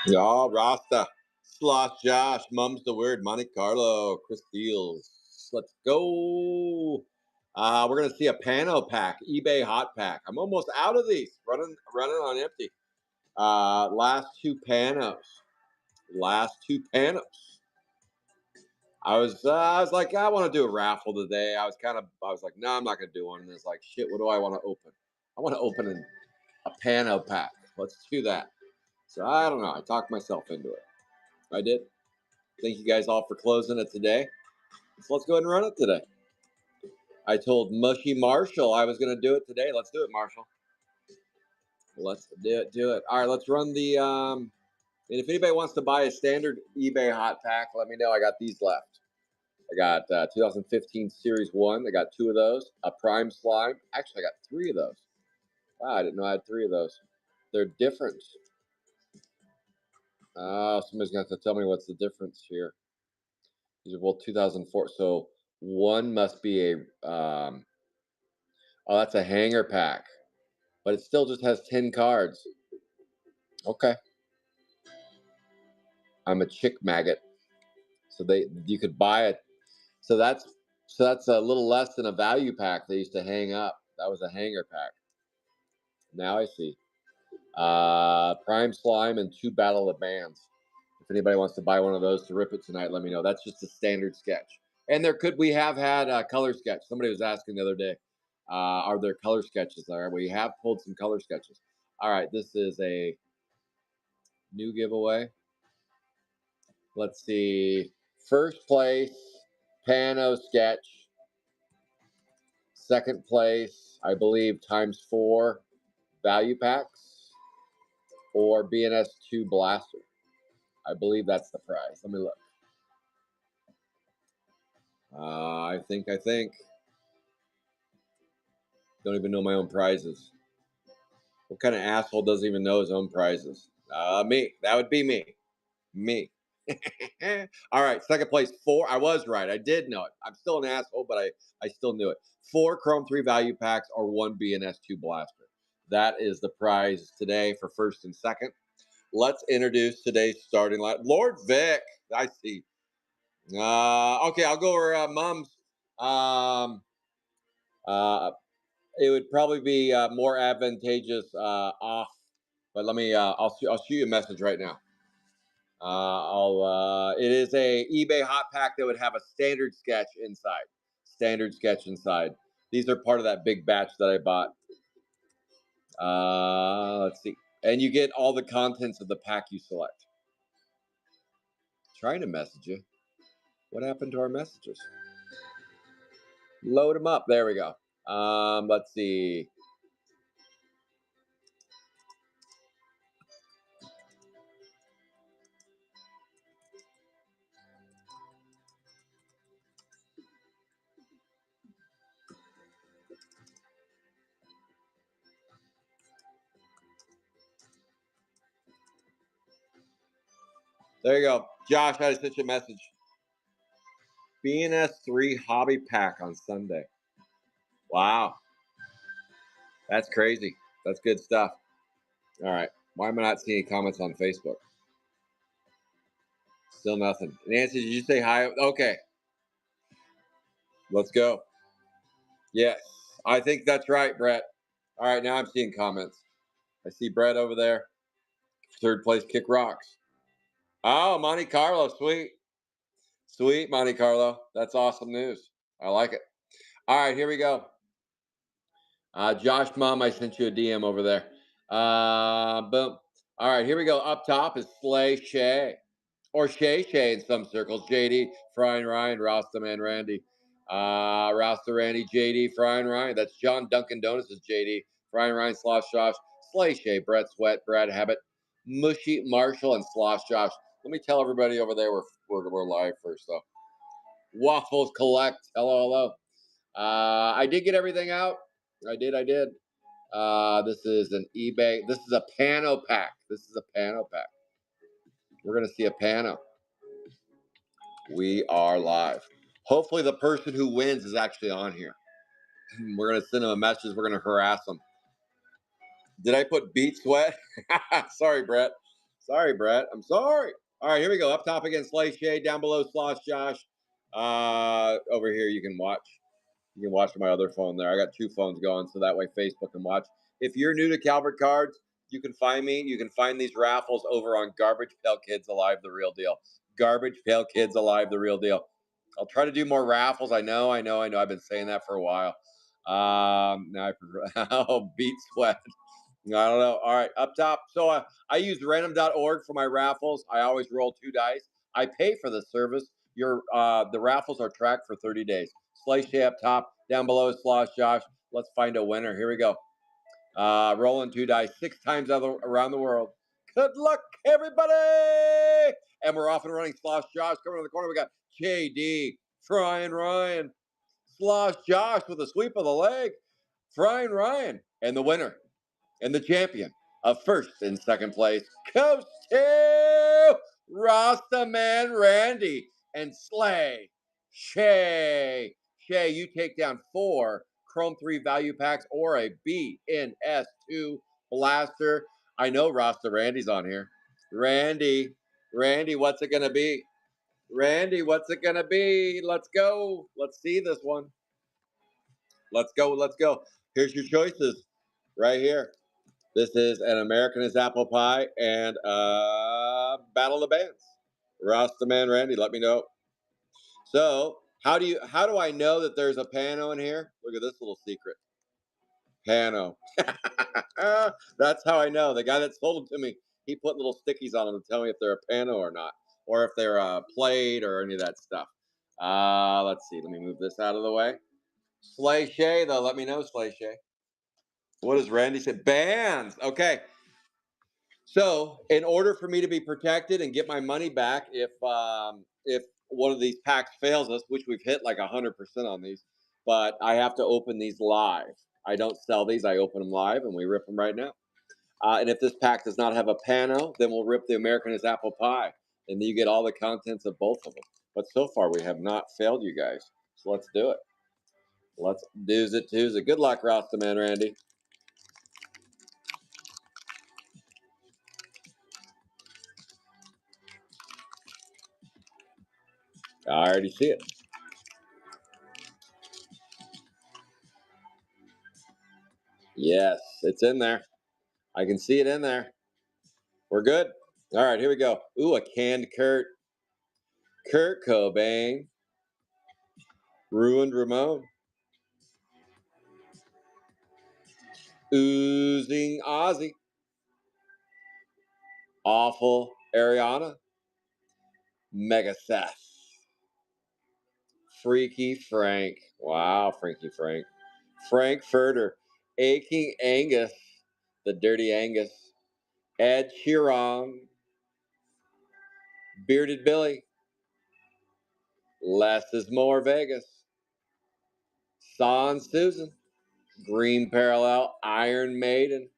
Y'all, Rasta, Sloth Josh, Mum's the Word, Monte Carlo, Chris Deals. Let's go. We're gonna see a Pano pack, eBay hot pack. I'm almost out of these, running on empty. Last two Panos. I was like, I want to do a raffle today. I was like, no, I'm not gonna do one. And it's like, shit, what do I want to open? I want to open a Pano pack. Let's do that. So I don't know. I talked myself into it. I did. Thank you guys all for closing it today. So let's go ahead and run it today. I told Mushy Marshall I was going to do it today. Let's do it, Marshall. Let's do it. All right, let's run the. And if anybody wants to buy a standard eBay hot pack, let me know. I got these left. I got 2015 Series 1. I got 2 of those. A Prime Slime. Actually, I got 3 of those. Wow, I didn't know I had 3 of those. They're different. Somebody's going to have to tell me what's the difference here. These are both 2004. So one must be a, oh, that's a hanger pack. But it still just has 10 cards. Okay. I'm a chick maggot. So you could buy it. So that's a little less than a value pack they used to hang up. That was a hanger pack. Now I see. Prime Slime and 2 Battle of the Bands. If anybody wants to buy one of those to rip it tonight, let me know. That's just a standard sketch. And we have had color sketch. Somebody was asking the other day, are there color sketches there? We have pulled some color sketches. All right, this is a new giveaway. Let's see. First place, Pano sketch. Second place, I believe, ×4 value packs or BNS2 blaster. I believe that's the prize. Let me look. I think. Don't even know my own prizes. What kind of asshole doesn't even know his own prizes? Me. That would be me. Me. All right. Second place, 4. I was right. I did know it. I'm still an asshole, but I still knew it. 4 Chrome 3 value packs or 1 BNS2 blaster. That is the prize today for first and second. Let's introduce today's starting line. Lord Vic. I see. Okay, I'll go over Mom's. It would probably be more advantageous off, but let me. I'll shoot you a message right now. It is a eBay hot pack that would have a standard sketch inside. Standard sketch inside. These are part of that big batch that I bought. Let's see, and you get all the contents of the pack you select. Trying to message you. What happened to our messages? Load them up. There we go. Let's see. There you go. Josh, I just sent you a message. BNS3 hobby pack on Sunday. Wow. That's crazy. That's good stuff. All right. Why am I not seeing any comments on Facebook? Still nothing. Nancy, did you say hi? Okay. Let's go. Yes. I think that's right, Brett. All right. Now I'm seeing comments. I see Brett over there. Third place, Kick Rocks. Oh, Monte Carlo. Sweet. Sweet, Monte Carlo. That's awesome news. I like it. All right. Here we go. Josh, Mom, I sent you a DM over there. Boom. All right, here we go. Up top is Slay Shay, or Shay Shay in some circles. JD, Frying Ryan, Rasta Man Randy. Rasta Randy, JD, Frying Ryan. That's John Dunkin' Donuts is JD. Frying Ryan, Slosh Josh, Slay Shay, Brett Sweat, Brad Habit, Mushy Marshall, and Slosh Josh. Let me tell everybody over there we're live first though. Waffles Collect. Hello, hello. I did get everything out. I did. This is an eBay. This is a pano pack. This is a pano pack. We're gonna see a pano. We are live. Hopefully, the person who wins is actually on here. We're gonna send them a message. We're gonna harass them. Did I put beat sweat? Sorry, Brett. Sorry, Brett. I'm sorry. All right, here we go. Up top against Slay Shade. Down below, Slosh Josh. Over here, you can watch. You can watch my other phone there. I got two phones going, so that way Facebook can watch. If you're new to Calvert Cards, you can find me. You can find these raffles over on Garbage Pail Kids Alive, the real deal. Garbage Pail Kids Alive, the real deal. I'll try to do more raffles. I know. I've been saying that for a while. Now I beat sweat. I don't know. All right, up top. So I use random.org for my raffles. I always roll 2 dice. I pay for the service. The raffles are tracked for 30 days. Slice Shay up top, down below is Slosh Josh. Let's find a winner. Here we go. Rolling 2 dice 6 times around the world. Good luck, everybody! And we're off and running. Slosh Josh coming to the corner. We got JD, Frying Ryan, Slosh Josh with a sweep of the leg, Frying Ryan, and the winner and the champion of first and second place goes to Rasta Man Randy and Slay Shay. Shay, you take down 4 Chrome 3 value packs or a BNS2 blaster. I know Rasta Randy's on here. Randy, what's it going to be? Randy, what's it going to be? Let's go. Let's see this one. Let's go. Here's your choices right here. This is an American is Apple Pie and Battle of the Bands. Rasta Man Randy, let me know. So how do I know that there's a pano in here? Look at this little secret. Pano. That's how I know. The guy that sold them to me, he put little stickies on them to tell me if they're a pano or not, or if they're played or any of that stuff. Let's see. Let me move this out of the way. Slay Shay, though. Let me know, Slay Shay. What does Randy say? Bands. Okay. So, in order for me to be protected and get my money back, if one of these packs fails us, which we've hit like 100% on these, but I have to open these live. I don't sell these; I open them live, and we rip them right now. And if this pack does not have a pano, then we'll rip the American is Apple Pie, and then you get all the contents of both of them. But so far, we have not failed you guys. So let's do it. Let's do it. Good luck, Rasta Man Randy. I already see it. Yes, it's in there. I can see it in there. We're good. All right, here we go. Ooh, a canned Kurt. Kurt Cobain. Ruined Ramon. Oozing Ozzy. Awful Ariana. Mega Seth. Freaky Frank. Wow, Frankie Frank. Frankfurter. Aching Angus. The Dirty Angus. Ed Sheeran. Bearded Billy. Less is More Vegas. San Susan. Green Parallel. Iron Maiden.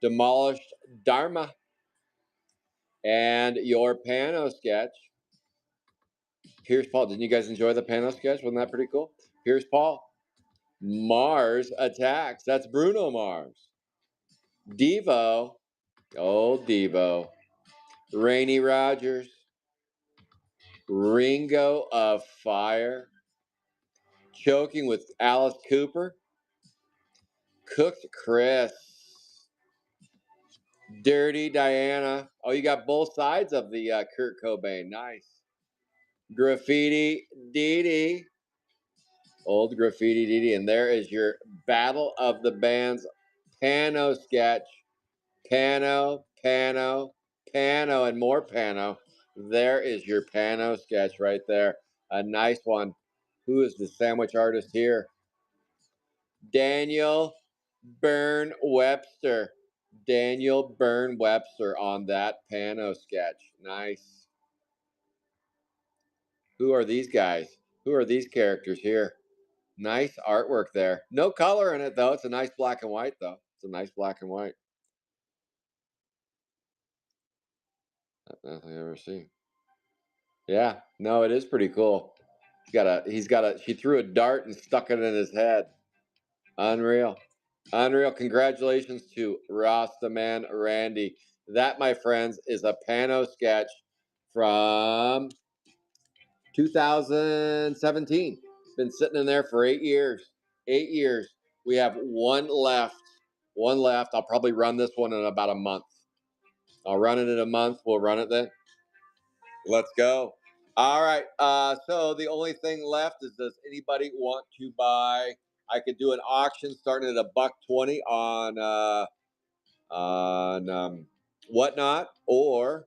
Demolished Dharma. And your Pano sketch. Here's Paul. Didn't you guys enjoy the Pano sketch? Wasn't that pretty cool? Here's Paul. Mars Attacks. That's Bruno Mars. Devo. Old Devo. Rainy Rogers. Ringo of Fire. Choking with Alice Cooper. Cooked Chris. Dirty Diana. Oh, you got both sides of the Kurt Cobain. Nice. Graffiti Dee Dee. Old Graffiti Dee Dee. And there is your Battle of the Bands Pano sketch. Pano, Pano, Pano, and more Pano. There is your Pano sketch right there. A nice one. Who is the sandwich artist here? Daniel Byrne Webster. Daniel Byrne Webster on that Pano sketch. Nice. Who are these guys? Who are these characters here? Nice artwork there. No color in it though. It's a nice black and white though. It's a nice black and white. Nothing I've ever seen. Yeah, no, it is pretty cool. She threw a dart and stuck it in his head. Unreal. Unreal. Congratulations to Ross the Man Randy. That, my friends, is a Pano sketch from 2017. It's been sitting in there for 8 years. 8 years. We have one left. One left. I'll probably run this one in about a month. I'll run it in a month. We'll run it then. Let's go. All right. So the only thing left is, does anybody want to buy? I could do an auction starting at $1.20 on Whatnot, or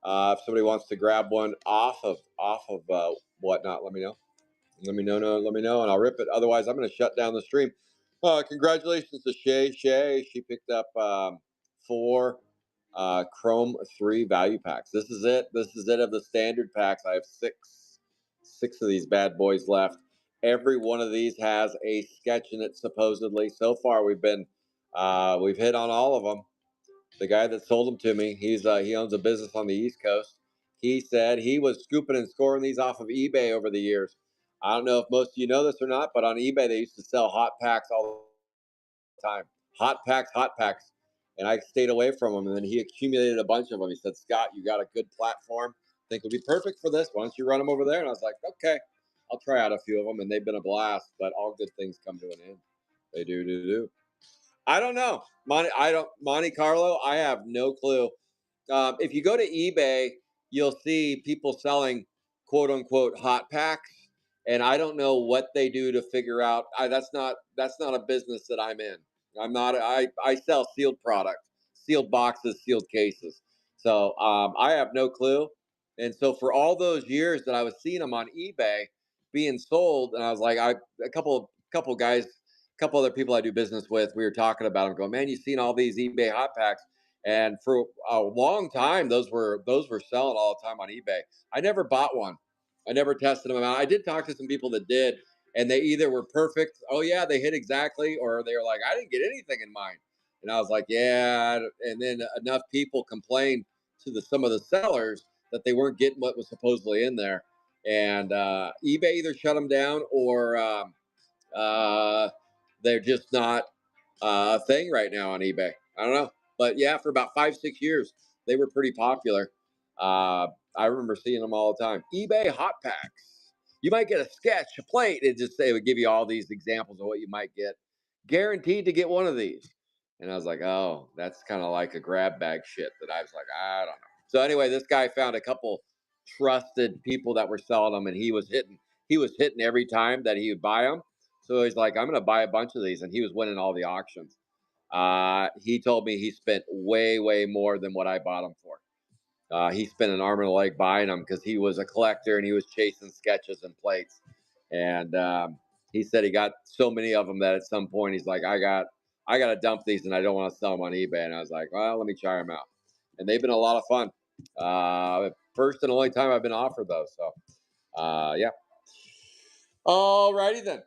if somebody wants to grab one off of Whatnot, let me know. Let me know, and I'll rip it. Otherwise, I'm going to shut down the stream. Congratulations to Shay. She picked up 4 Chrome 3 value packs. This is it. This is it of the standard packs. I have six of these bad boys left. Every one of these has a sketch in it, supposedly. So far, we've hit on all of them. The guy that sold them to me, he owns a business on the East Coast. He said he was scooping and scoring these off of eBay over the years. I don't know if most of you know this or not, but on eBay they used to sell hot packs all the time. Hot packs. And I stayed away from them. And then he accumulated a bunch of them. He said, Scott, you got a good platform. I think it'll be perfect for this. Why don't you run them over there? And I was like, okay, I'll try out a few of them. And they've been a blast. But all good things come to an end. They do. I don't know. Monte Carlo, I have no clue. If you go to eBay, you'll see people selling quote unquote hot packs, and I don't know what they do to figure out. That's not a business that I'm in. I'm not. I sell sealed product, sealed boxes, sealed cases. So I have no clue. And so for all those years that I was seeing them on eBay being sold, and I was like, a couple guys, a couple other people I do business with, we were talking about them, going, man, you seen all these eBay hot packs? And for a long time, those were selling all the time on eBay. I never bought one. I never tested them out. I did talk to some people that did, and they either were perfect, oh yeah, they hit exactly, or they were like, I didn't get anything in mine. And I was like, yeah. And then enough people complained to some of the sellers that they weren't getting what was supposedly in there, and eBay either shut them down, or they're just not a thing right now on eBay. I don't know. But yeah, for about 5-6 years, they were pretty popular. I remember seeing them all the time. eBay hot packs. You might get a sketch, a plate. It would give you all these examples of what you might get. Guaranteed to get one of these. And I was like, oh, that's kind of like a grab bag shit that I was like, I don't know. So anyway, this guy found a couple trusted people that were selling them, and he was hitting every time that he would buy them. So he's like, I'm going to buy a bunch of these. And he was winning all the auctions. He told me he spent way, way more than what I bought them for. He spent an arm and a leg buying them because he was a collector and he was chasing sketches and plates. And he said he got so many of them that at some point he's like, I got to dump these and I don't want to sell them on eBay. And I was like, well, let me try them out. And they've been a lot of fun. First and only time I've been offered those. So, yeah. All righty then.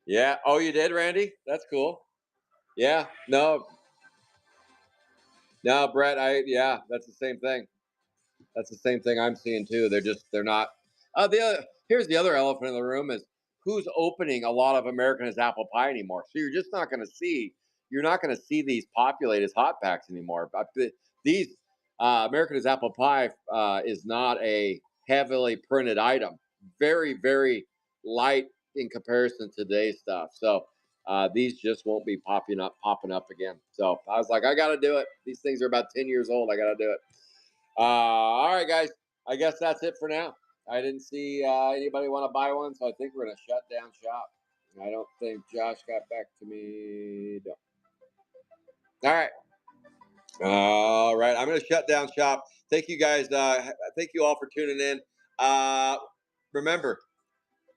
Yeah. Oh, you did, Randy? That's cool. Yeah. No, Brett. Yeah, that's the same thing. That's the same thing I'm seeing too. They're not. Here's the other elephant in the room is who's opening a lot of American as apple pie anymore. So you're just not going to see. You're not going to see these populate as hot packs anymore. But these American as apple pie is not a heavily printed item. Very, very light in comparison to today's stuff. So these just won't be popping up again. So I was like, I got to do it. These things are about 10 years old. I got to do it. All right, guys. I guess that's it for now. I didn't see anybody want to buy one, so I think we're going to shut down shop. I don't think Josh got back to me. No. All right. All right. I'm going to shut down shop. Thank you guys. Thank you all for tuning in. Remember,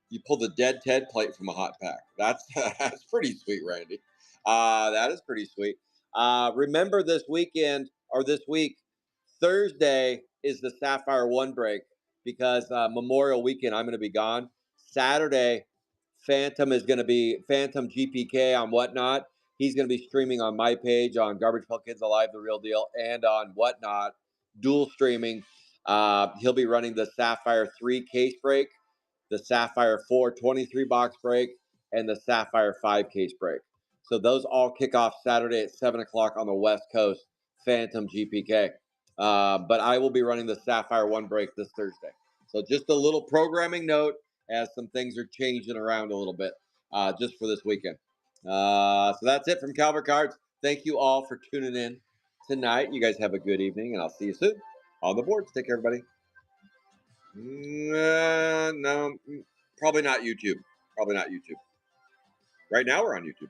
You pull the dead Ted plate from a hot pack. That's that's pretty sweet, Randy. That is pretty sweet. Remember this weekend or this week, Thursday is the Sapphire One break because Memorial Weekend I'm going to be gone. Saturday, Phantom is going to be Phantom GPK on Whatnot. He's going to be streaming on my page on Garbage Pail Kids Alive, the Real Deal, and on Whatnot, dual streaming. He'll be running the Sapphire 3 case break, the Sapphire 4 23 box break, and the Sapphire 5 case break. So those all kick off Saturday at 7 o'clock on the West Coast, Phantom GPK. But I will be running the Sapphire 1 break this Thursday. So just a little programming note as some things are changing around a little bit just for this weekend. So that's it from Calvert Cards. Thank you all for tuning in tonight. You guys have a good evening, and I'll see you soon on the boards. Take care, everybody. No, probably not YouTube. Probably not YouTube. Right now we're on YouTube.